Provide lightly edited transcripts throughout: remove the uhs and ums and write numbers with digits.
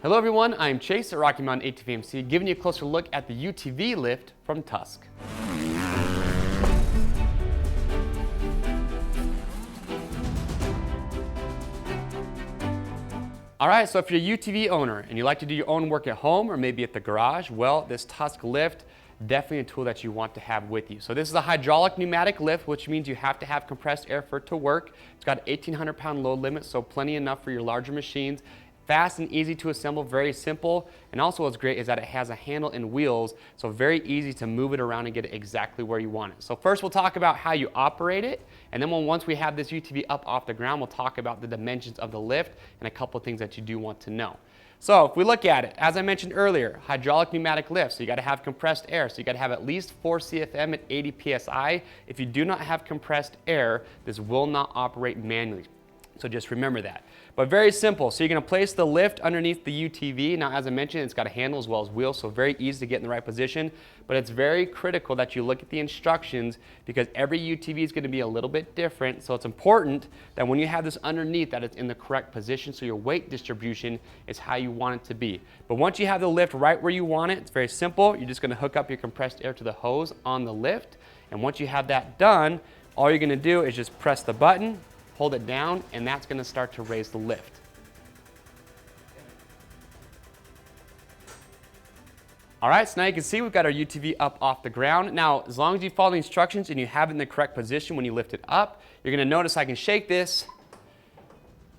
Hello everyone, I'm Chase at Rocky Mountain ATV MC, giving you a closer look at the UTV Lift from Tusk. Alright, so if you're a UTV owner and you like to do your own work at home or maybe at the garage, well, this Tusk Lift, definitely a tool that you want to have with you. So this is a hydraulic pneumatic lift, which means you have to have compressed air for it to work. It's got an 1,800 pound load limit, so plenty enough for your larger machines. Fast and easy to assemble, very simple. And also what's great is that it has a handle and wheels, so very easy to move it around and get it exactly where you want it. So first we'll talk about how you operate it, and then once we have this UTV up off the ground, we'll talk about the dimensions of the lift and a couple of things that you do want to know. So if we look at it, as I mentioned earlier, hydraulic pneumatic lift, so you got to have compressed air, so you got to have at least 4 CFM at 80 PSI. If you do not have compressed air, this will not operate manually. So just remember that. But very simple. So you're going to place the lift underneath the UTV. Now, as I mentioned, it's got a handle as well as wheels, so very easy to get in the right position. But it's very critical that you look at the instructions because every UTV is going to be a little bit different. So it's important that when you have this underneath that it's in the correct position so your weight distribution is how you want it to be. But once you have the lift right where you want it, it's very simple. You're just going to hook up your compressed air to the hose on the lift. And once you have that done, all you're going to do is just press the button, hold it down, and that's going to start to raise the lift. All right, so now you can see we've got our UTV up off the ground. Now, as long as you follow the instructions and you have it in the correct position when you lift it up, you're going to notice I can shake this.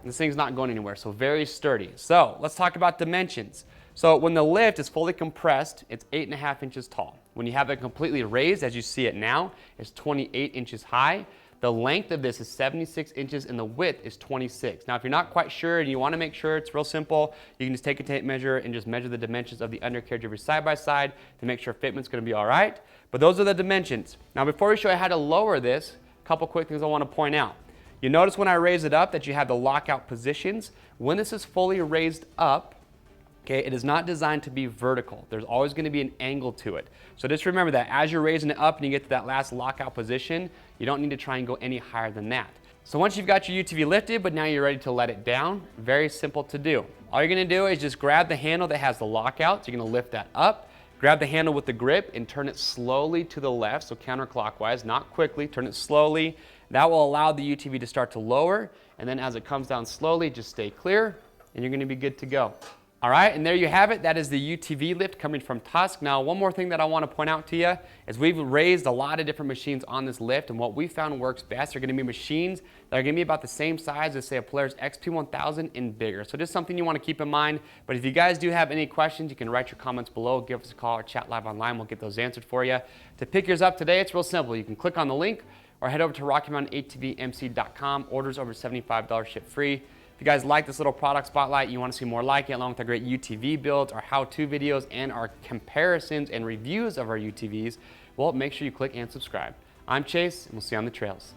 This thing's not going anywhere, so very sturdy. So let's talk about dimensions. So when the lift is fully compressed, it's 8.5 inches tall. When you have it completely raised, as you see it now, it's 28 inches high. The length of this is 76 inches and the width is 26. Now, if you're not quite sure and you want to make sure, it's real simple. You can just take a tape measure and just measure the dimensions of the undercarriage of your side-by-side to make sure fitment's going to be all right. But those are the dimensions. Now, before we show you how to lower this, a couple quick things I want to point out. You notice when I raise it up that you have the lockout positions. When this is fully raised up, okay, it is not designed to be vertical. There's always going to be an angle to it. So just remember that as you're raising it up and you get to that last lockout position, you don't need to try and go any higher than that. So once you've got your UTV lifted, but now you're ready to let it down, very simple to do. All you're going to do is just grab the handle that has the lockout. So you're going to lift that up, grab the handle with the grip and turn it slowly to the left, so counterclockwise, not quickly, turn it slowly. That will allow the UTV to start to lower, and then as it comes down slowly, just stay clear, and you're going to be good to go. All right, and there you have it. That is the UTV lift coming from Tusk. Now, one more thing that I want to point out to you is we've raised a lot of different machines on this lift, and what we found works best are going to be machines that are going to be about the same size as, say, a Polaris XP1000 and bigger. So just something you want to keep in mind. But if you guys do have any questions, you can write your comments below, give us a call, or chat live online. We'll get those answered for you. To pick yours up today, it's real simple. You can click on the link or head over to RockyMountainATVMC.com. Orders over $75 ship free. If you guys like this little product spotlight, you want to see more like it, along with our great UTV builds, our how-to videos, and our comparisons and reviews of our UTVs, well, make sure you click and subscribe. I'm Chase, and we'll see you on the trails.